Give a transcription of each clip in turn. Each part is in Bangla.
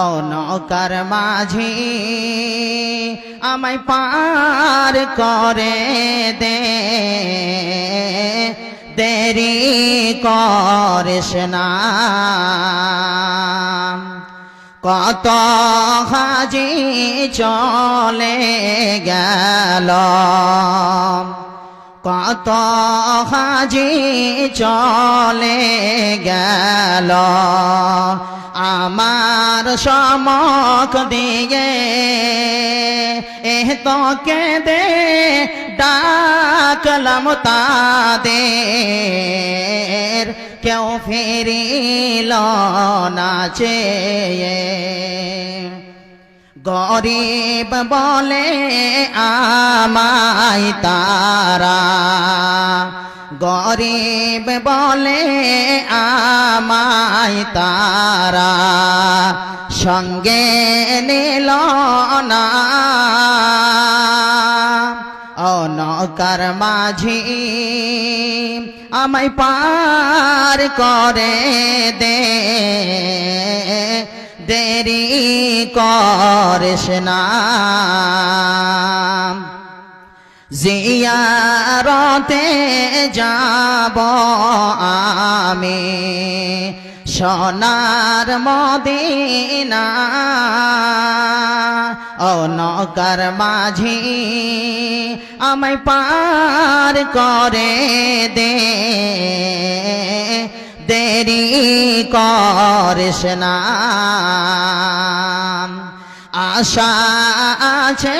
ও নৌকার মাঝি আমায় পার করে দে, দেরি করিস না। কত হাজি চলে গেল, কত হাজি চলে গেল, আমার সমক দিয়ে তো কেঁদে ডাকলাম তাদের, কেউ ফিরিল না চেয়ে। গরিব বলে আমায় তারা, গরিব বলে আমায় তারা, সঙ্গে নিল না। ও নৌকার মাঝি আমায় পার করে দে, দেরি করিস না। জিয়ারতে যাব আমি সোনার মদিনা, ও নৌকার মাঝি আমায় পার করে দে, দেরি করিস না। আশা আছে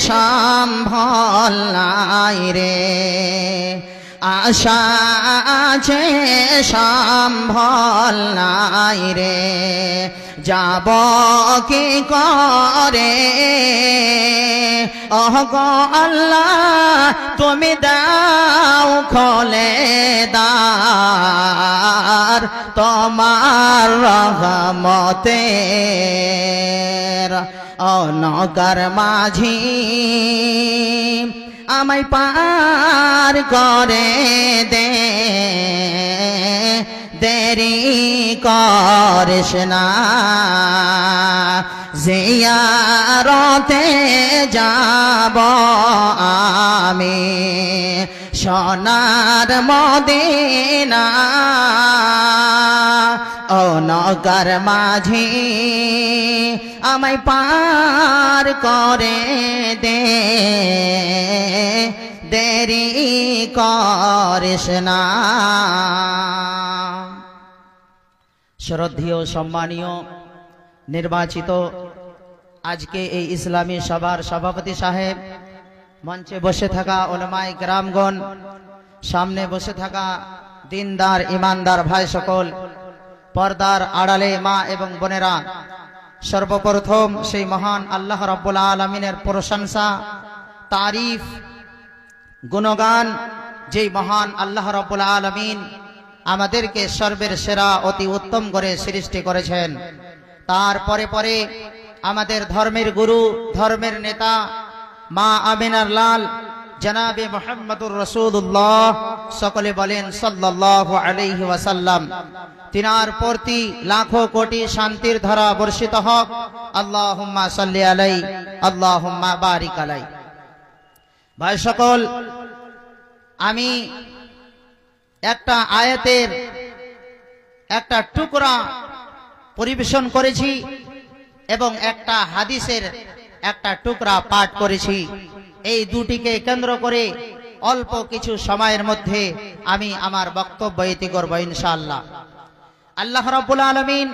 সম্ভল নাই রে, আশা আছে সম্ভল নাই রে, যাব কি করে। ওহ গো আল্লাহ তুমি দাও খোলে দ্বার তোমার রহমতের। ও নৌকার মাঝি আমায় পার করে দে, দেরি করিস না। জিয়ারতে যাব আমি সোনার মদিনা, ও নৌকার মাঝি আমায় পার করে দে, দেরি করিস না। শ্রদ্ধেয় সম্মানীয় নির্বাচিত আজকে এই ইসলামী সভার সভাপতি সাহেব, মঞ্চে বসে থাকা উলামায়ে কেরামগণ, সামনে বসে থাকা দিনদার ইমানদার ভাই সকল, পর্দার আড়ালে মা এবং বোনেরা, সর্বপ্রথম সেই মহান আল্লাহ রাব্বুল আলামিনের প্রশংসা, তারিফ, গুণগান, যেই মহান আল্লাহ রাব্বুল আলামিন আমাদেরকে সর্বের সেরা অতি উত্তম করে সৃষ্টি করেছেন। তারপরে পরে আমাদের ধর্মের গুরু, ধর্মের নেতা মা আমিনার লাল জনাবে মুহাম্মদুর রাসূলুল্লাহ, সকলে বলেন সাল্লাল্লাহু আলাইহি ওয়াসাল্লাম। তিনার প্রতি লাখো কোটি শান্তির ধারা বর্ষিত হোক। আল্লাহুম্মা সাল্লি আলাই, আল্লাহুম্মা বারিক আলাই। ভাই সকল, আমি একটা আয়াতের একটা টুকরা পরিবেশন করেছি এবং একটা হাদিসের একটা টুকরা পাঠ করেছি। এই দুটিকে কেন্দ্র করে অল্প কিছু সময়ের মধ্যে আমি আমার বক্তব্য ইতি করব ইনশাআল্লাহ। আল্লাহ রাব্বুল আলামিন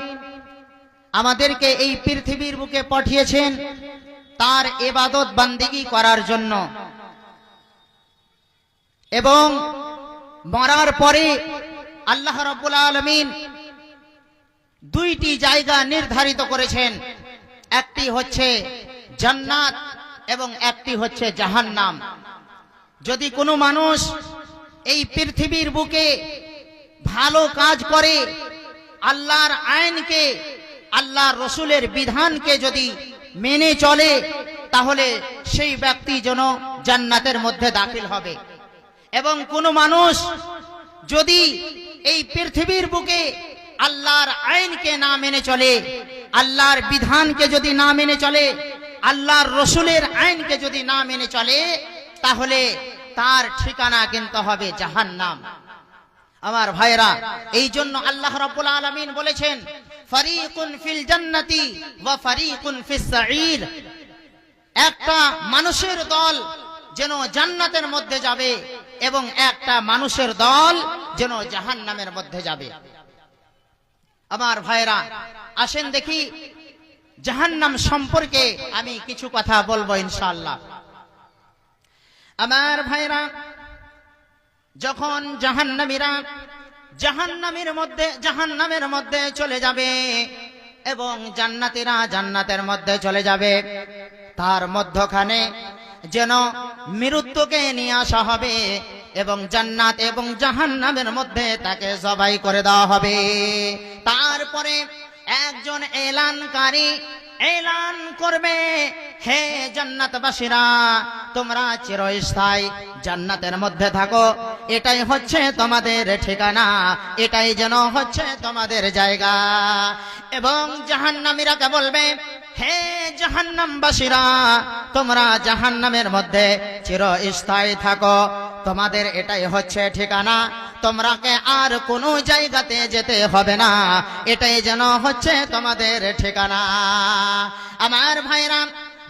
আমাদেরকে এই পৃথিবীর বুকে পাঠিয়েছেন তার ইবাদত বান্দিগি করার জন্য, এবং মরার পরে আল্লাহ রাব্বুল আলামিন দুইটি জায়গা নির্ধারিত করেছেন, একটি হচ্ছে জান্নাত এবং একটি হচ্ছে জাহান্নাম। যদি কোনো মানুষ এই পৃথিবীর বুকে ভালো কাজ করে, আল্লাহর আইনকে, আল্লাহর রসুলের বিধানকে যদি মেনে চলে, তাহলে সেই ব্যক্তি যেন জান্নাতের মধ্যে দাখিল হবে। এবং কোনো মানুষ যদি এই পৃথিবীর বুকে আল্লাহর আইনকে না মেনে চলে, আল্লাহর বিধানকে যদি না মেনে চলে, আল্লাহর রসুলের আইনকে যদি না মেনে চলে, তাহলে তার ঠিকানা কিন্তু হবে জাহান্নাম। আমার ভাইরা, এই জন্য আল্লাহ রাব্বুল আলামিন বলেছেন, ফারিকুন ফিল জান্নাতি ওয়া ফারিকুন ফিস সাঈর। একটা মানুষের দল যেন জান্নাতের মধ্যে যাবে এবং একটা মানুষের দল যেন জাহান্নামের মধ্যে যাবে। আমার ভাইরা, আসেন দেখি জাহান্নাম সম্পর্কে আমি কিছু কথা বলবো ইনশাআল্লাহ। আমার ভাইরা, যখন জাহান্নামীরা জাহান্নামের মধ্যে চলে যাবে এবং জান্নাতীরা জান্নাতের মধ্যে চলে যাবে, তার মধ্যখানে যেন মৃত্যুকে নিয়ে আসা হবে এবং জান্নাত এবং জাহান্নামের মধ্যে তাকে জবাই করে দেওয়া হবে। তারপরে একজন এলানকারী এলান করবে, হে জান্নাতবাসীরা, তোমরা চিরস্থায়ী জান্নাতের মধ্যে থাকো, এটাই হচ্ছে তোমাদের ঠিকানা, এটাই যেন হচ্ছে তোমাদের জায়গা। এবং জাহান্নামীরাকে বলবে, হে জাহান্নামবাসীরা, তোমরা জাহান্নামের মধ্যে চিরস্থায়ী থাকো, তোমাদের এটাই হচ্ছে ঠিকানা, তোমরাকে আর কোনো জায়গাতে যেতে হবে না, এটাই যেন হচ্ছে তোমাদের ঠিকানা। আমার ভাইরা,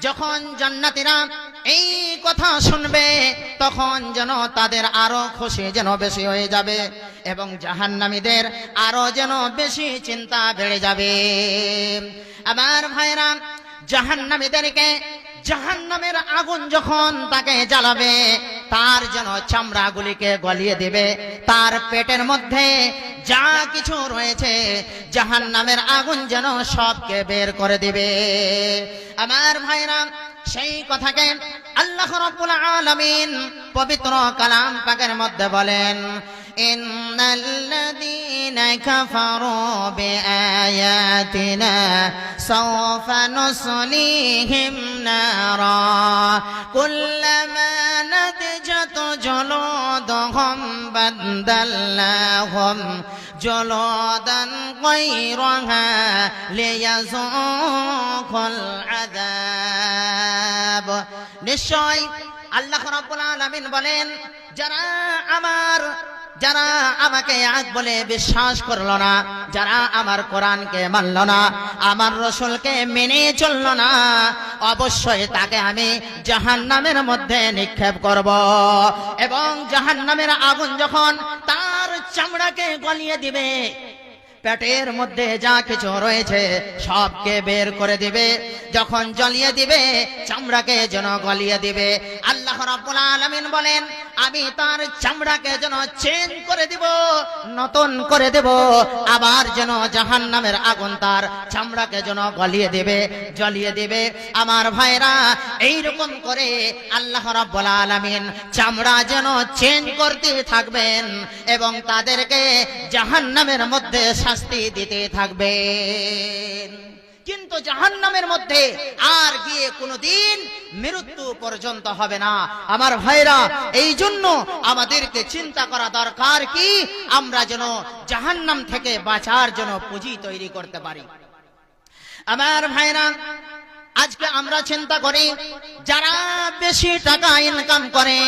যখন জান্নাতীরা এই কথা শুনবে, তখন যেন তাদের আরো খুশি যেন বেশি হয়ে যাবে এবং জাহান্নামীদের আরো যেন বেশি চিন্তা বেড়ে যাবে। আমার ভাইরা, জাহান্নামীদেরকে জাহান্নামের আগুন যখন তাকে জ্বালাবে, তার যেন চামড়াগুলিকে গলিয়ে দেবে, তার পেটের মধ্যে যা কিছু রয়েছে জাহান্নামের আগুন যেন সবকে বের করে দিবে। আমার ভাইরা, সেই কথাকে আল্লাহ রাব্বুল আলামিন পবিত্র কালাম পাকের মধ্যে বলেন, ইন্নাল্লাযীনা কাফারু বিআয়াতিনা সাওফা নুসলিহিম নারা কুল্লামা নাদিজাত জুলুদুহুম বাদদালনাহুম জুলুদান গায়রাহা লিয়াযুকুল আযাব। নিশ্চয় আল্লাহ রাব্বুল আলামিন বলেন, যারা আমাকে এক বলে বিশ্বাস করলো না, যারা আমার কোরআনকে মানল না, আমার রসুলকে মেনে চলল না, অবশ্যই তাকে আমি জাহান্নামের মধ্যে নিক্ষেপ করব এবং জাহান্নামের আগুন যখন তার চামড়াকে গলিয়ে দিবে, পেটের মধ্যে যা কিছু রয়েছে সবকে বের করে দিবে, যখন জ্বলিয়ে দিবে চামড়াকে যেন গলিয়ে দিবে, আল্লাহ রাব্বুল আলামিন বলেন, আমি তার চামড়াকে যেন চেঞ্জ করে দিব, নতুন করে দেব, আবার যেন জাহান্নামের আগুন তার চামড়াকে যেন গলিয়ে দিবে, জ্বলিয়ে দিবে। আমার ভাইরা, এইরকম করে আল্লাহ রাব্বুল আলামিন চামড়া যেন চেঞ্জ করতে থাকবেন এবং তাদেরকে জাহান্নামের মধ্যে শাস্তি দিতে থাকবেন। কিন্তু জাহান্নামের মধ্যে আর গিয়ে কোনোদিন মৃত্যু পর্যন্ত হবে না। আমার ভাইরা, এই জন্য আমাদেরকে চিন্তা করা দরকার কি আমরা যেন জাহান্নাম থেকে বাঁচার জন্য পুঁজি তৈরি করতে পারি। আমার ভাইরা, আজকে আমরা চিন্তা করি, যারা বেশি টাকা ইনকাম করে,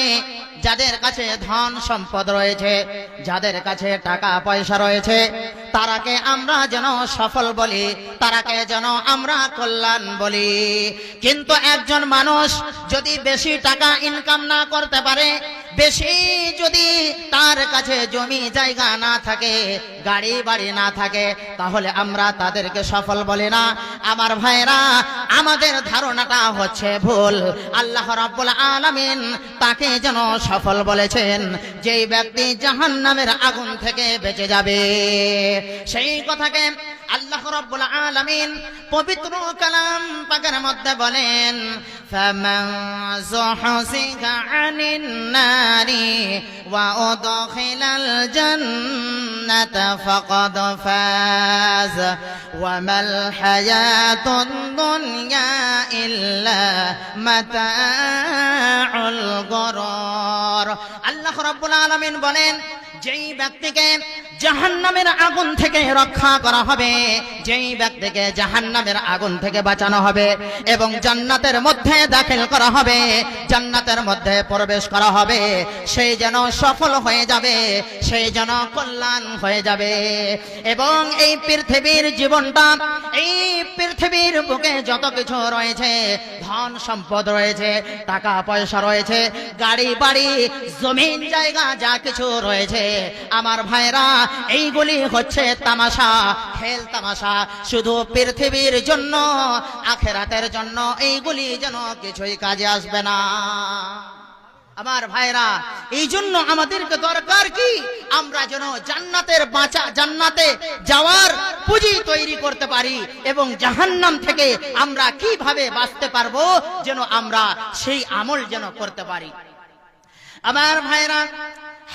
যাদের কাছে ধন সম্পদ রয়েছে, যাদের কাছে টাকা পয়সা রয়েছে, তারাকে আমরা যেন সফল বলি, তারাকে যেন আমরা কল্যাণ বলি। কিন্তু একজন মানুষ যদি বেশি টাকা ইনকাম না করতে পারে, বেশি যদি তার কাছে জমি জায়গা না থাকে, গাড়ি বাড়ি না থাকে, তাহলে আমরা তাদেরকে সফল বলি না। আমার ভাইরা, আমাদের ধারণাটা হচ্ছে ভুল। আল্লাহ রাব্বুল আলামিন তাকে যেন সফল বলেছেন যেই ব্যক্তি জাহান্নামের আগুন থেকে বেঁচে যাবে। সেই কথাকে আল্লাহ রাব্বুল আলামিন পবিত্র কালাম পাকের মধ্যে বলেন, ফামান যুহজিহা আনিন নারি ওয়া উদখিলাল জান্নাতা ফাকাদ ফাজ ওয়া মাল হায়াতুদ দুনিয়া ইল্লা মাতাউল গুরুর। আল্লাহ রাব্বুল আলামিন বলেন, যেই ব্যক্তিকে জাহান্নামের আগুন থেকে রক্ষা করা হবে, যেই ব্যক্তিকে জাহান্নামের আগুন থেকে বাঁচানো হবে এবং জান্নাতের মধ্যে দাখিল করা হবে, জান্নাতের মধ্যে প্রবেশ করা হবে, সেই যেন সফল হয়ে যাবে, সেই যেন কল্যাণ হয়ে যাবে। এবং এই পৃথিবীর জীবনটা, এই পৃথিবীর বুকে যত কিছু রয়েছে, ধন সম্পদ রয়েছে, টাকা পয়সা রয়েছে, গাড়ি বাড়ি জমিন জায়গা যা কিছু রয়েছে, আমার ভাইরা এইগুলি হচ্ছে তামাশা, খেল তামাশা, শুধু পৃথিবীর জন্য, আখেরাতের জন্য এইগুলি যেন কিছুই কাজে আসবে না। আমার ভাইরা, এই জন্য আমাদেরকে দরকার কি, আমরা যেন জান্নাতে যাওয়ার পুঁজি তৈরি করতে পারি এবং জাহান্নাম থেকে আমরা কিভাবে বাঁচতে পারবো, যেন আমরা সেই আমল যেন করতে পারি। আমার ভাইরা,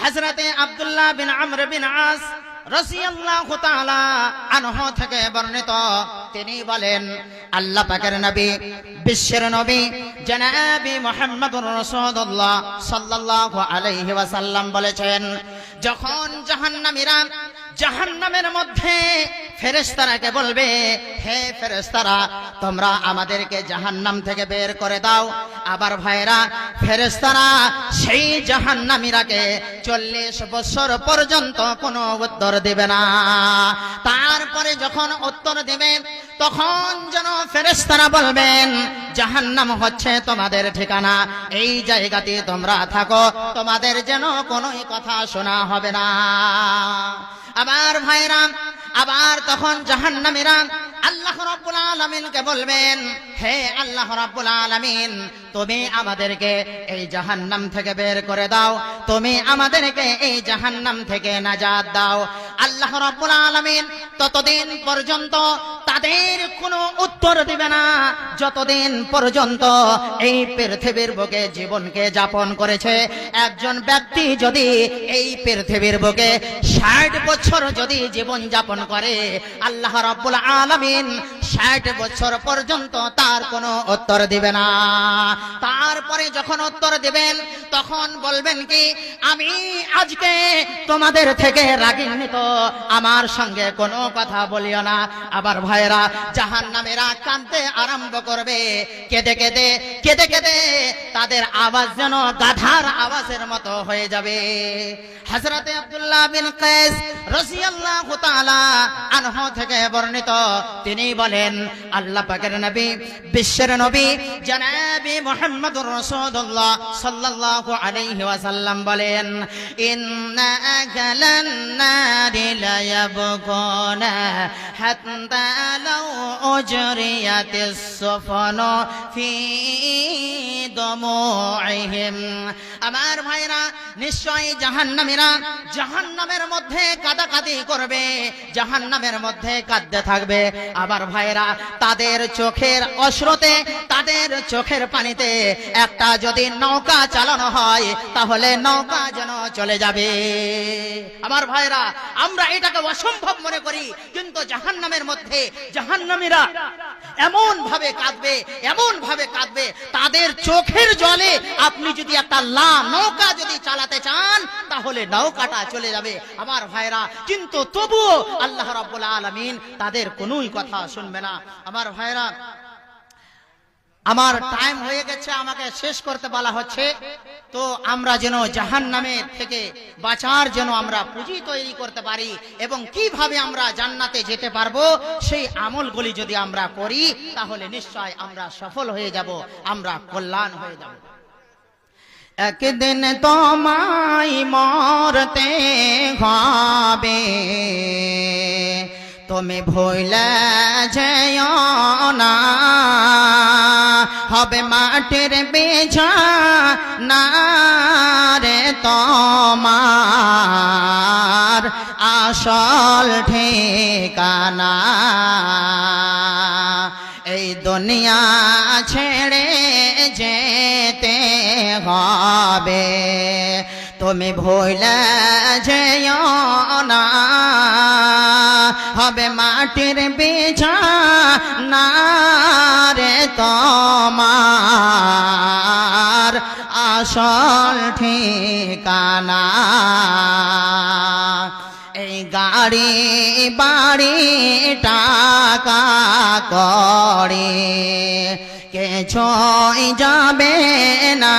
হযরতে আব্দুল্লাহ বিন আমর বিন আস রাদিয়াল্লাহু তাআলা আনহু থেকে বর্ণিত, তিনি বলেন, আল্লাহ পাকের নবী, বিশ্বের নবী জনাবে মুহাম্মদুর রাসূলুল্লাহ সাল্লাল্লাহু আলাইহি ওয়াসাল্লাম বলেছেন, যখন জাহান্নামীরা জাহান্নামের মধ্যে ফেরেশতারাকে বলবে, হে ফেরেশতারা, তোমরা আমাদেরকে জাহান্নাম থেকে বের করে দাও। আবার ভাইরা, ফেরেশতারা সেই জাহান্নামীরাকে 40 বছর পর্যন্ত কোনো উত্তর দেবে না। তারপরে যখন উত্তর দেবেন, তখন যেন ফেরেশতারা বলবেন, জাহান্নাম হচ্ছে তোমাদের ঠিকানা, এই জায়গাতে তোমরা থাকো, তোমাদের যেন কোনো কথা শোনা হবে না। আবার ভাইরা, আবার তখন জাহান্নামীরা আল্লাহ রাব্বুল আলামিনকে বলবেন, হে আল্লাহ রাব্বুল আলামিন, তুমি আমাদেরকে এই জাহান্নাম থেকে বের করে দাও, তুমি আমাদেরকে এই জাহান্নাম থেকে নাজাত দাও। আল্লাহ রাব্বুল আলামিন ততদিন পর্যন্ত তাদের কোনো উত্তর দিবে না যতদিন পর্যন্ত এই পৃথিবীর বুকে জীবনকে যাপন করেছে। একজন ব্যক্তি যদি এই পৃথিবীর বুকে 60 বছর যদি জীবন যাপন করে, আল্লাহ রাব্বুল আলামিন 60 বছর পর্যন্ত তার কোনো উত্তর দিবে না। তারপরে যখন উত্তর দিবেন, তখন বলবেন কি, আমি আজকে তোমাদের থেকে রাগান্বিত, আমার সঙ্গে কোনো কথা বলিও না। আবার ভাইরা, জাহান্নামীরা কাঁদতে আরম্ভ করবে, কেঁদে কেঁদে কেঁদে কেঁদে তাদের আওয়াজ যেন গাধার আওয়াজের মতো হয়ে যাবে। হযরতে আব্দুল্লাহ বিন কায়েস রাদিয়াল্লাহু তাআলা আনহু থেকে বর্ণিত, তিনি বলেন, আল্লাহ পাকের নবী, বিশ্বের নবী জনাবে মুহাম্মদুর রাসূলুল্লাহ সাল্লাল্লাহু আলাইহি ওয়াসাল্লাম বলেন, ইন্না আগালান নারি লা ইয়াবকুনা হাত্তা লাউ উজরিয়াতিস সুফানু ফি দুমুইহিম। আমার ভাইরা, নিশ্চয়ই জাহান্নামীরা জাহান্নামের মধ্যে কাঁদাকাটি করবে, জাহান্নামের মধ্যে কাঁদতে থাকবে। আবার ভাইরা, তাদের চোখের অশ্রুতে, তাদের চোখের পানিতে একটা যদি নৌকা চালানো হয়, তাহলে নৌকা যেন চলে যাবে। আমার ভাইরা, আমরা এটাকে অসম্ভব মনে করি, কিন্তু জাহান্নামের মধ্যে জাহান্নামীরা এমন ভাবে কাঁদবে, এমন ভাবে কাঁদবে, তাদের চোখের জলে আপনি যদি একটা নৌকা যদি চালাতে চান, তাহলে নৌকাটা চলে যাবে। আমার ভাইরা, কিন্তু তবুও আল্লাহ রাব্বুল আলামিন তাদের কোনোই কথা শুনবে না। আমার ভাইরা, আমার টাইম হয়ে গেছে, আমাকে শেষ করতে বলা হচ্ছে। তো আমরা যেন জাহান্নামের থেকে বাঁচার জন্য আমরা পুঁজি তৈরি করতে পারি এবং কিভাবে আমরা জান্নাতে যেতে পারবো, সেই আমলগুলি যদি আমরা করি, তাহলে নিশ্চয় আমরা সফল হয়ে যাব, আমরা কল্যাণ হয়ে যাব। একদিন তোমায় মরতে হবে, তুমি ভুলে যেও না, হবে মাটির বিছানা রে তোমার আসল ঠিকানা। এই দুনিয়া ছেড়ে যেতে হবে, তুমি ভুলে যেও না, হবে মাটির বিছানা রে তোমার আসল ঠিকানা। বাড়ি বাড়ি টাকা করে কিছুই যাবে না,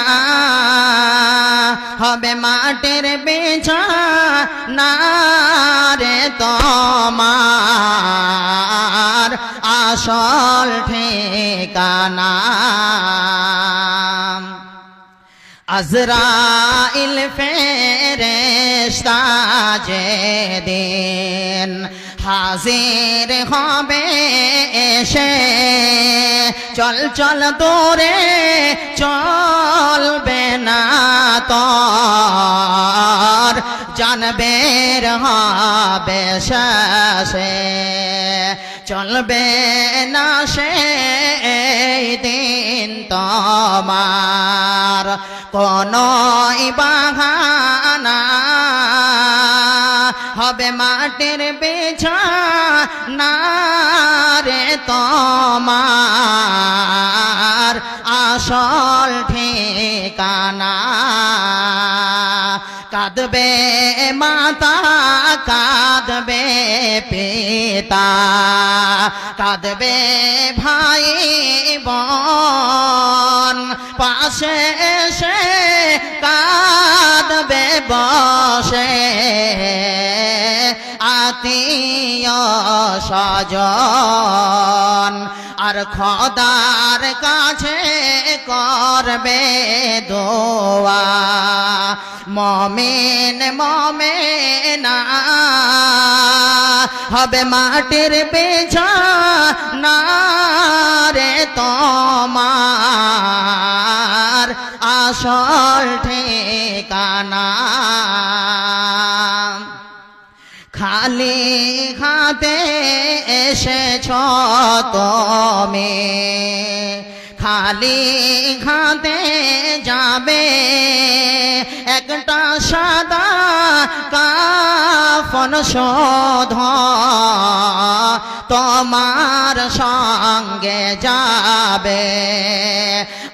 হবে মাটির বিছানা রে তোমার আসল ঠিকানা। আজরাইল ফেরেশতা যেদিন হাজির হবে এসে, চল চল দূরে চলবে না তোর, জানবের হবে শেষে চলবে না সেই দিন তোমার কোনো বাহানা, হবে মাটির বিছানা রে তোমার আসল ঠিকানা। কাঁদবে মাতা কাঁদবে পিতা, কাঁদবে ভাই বোন, পাশে এসে কাঁদবে বসে আত্মীয় স্বজন, আর খোদার কাছে করবে দোয়া মুমিন মুমিনা, হবে মাটির বিছানা রে তোমার আসল ঠিকানা। খালি হাতে এসেছ তুমি, খালি হাতে যাবে, একটা সাদা কাফন শোধ তোমার সঙ্গে যাবে,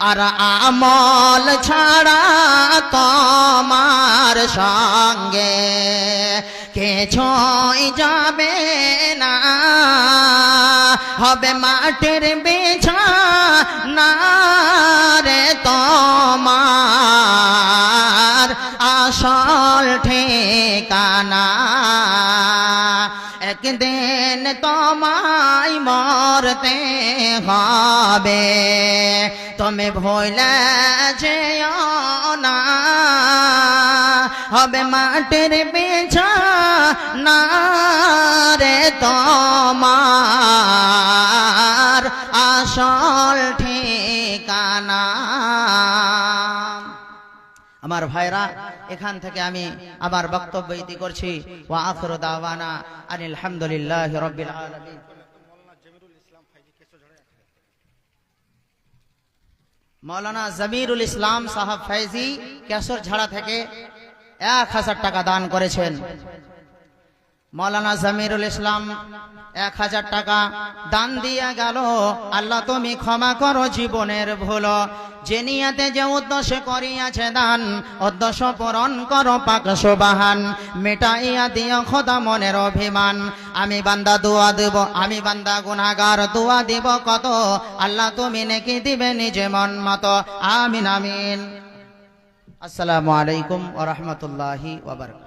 আর আমল ছাড়া তোমার সঙ্গে কিছুই যাবে না, হবে মাটির বিছানা রে তোমার আসল ঠিকানা। একদিন তোমায় মরতে হবে, তুমি ভুলে যেও না, হবে মাটির বিছানা রে তোমার আসল ঠিকানা। আমার ভাইরা, এখান থেকে আমি আমার বক্তব্য ইতি করছি। ওয়া আখিরু দাওয়ানা আনিল হামদুলিল্লাহি রাব্বিল আলামিন। মৌলানা জমিরুল ইসলাম সাহাব ফৈজি কেশর ঝাড়া থেকে 1000 টাকা দান করেছেন। মৌলানা জমিরুল ইসলাম 1000 টাকা দান দিয়ে গেল। আল্লাহ তুমি ক্ষমা করো জীবনের ভুল, যে নিয়তে যে উদ্দেশ্যে করিয়াছে দান, উদ্দেশ্য পূরণ করো পাক সুবহান, মিটাইয়া দিও খোদা মনের অভিমান। আমি বান্দা দোয়া দেব, আমি বান্দা গুনাহগার দোয়া দিব কত, আল্লাহ তুমি নেকি দিবে নিজে মন মতো। আমিন আমিন। আসসালামু আলাইকুম ওয়া রাহমাতুল্লাহি ওয়া বারাকাতুহু।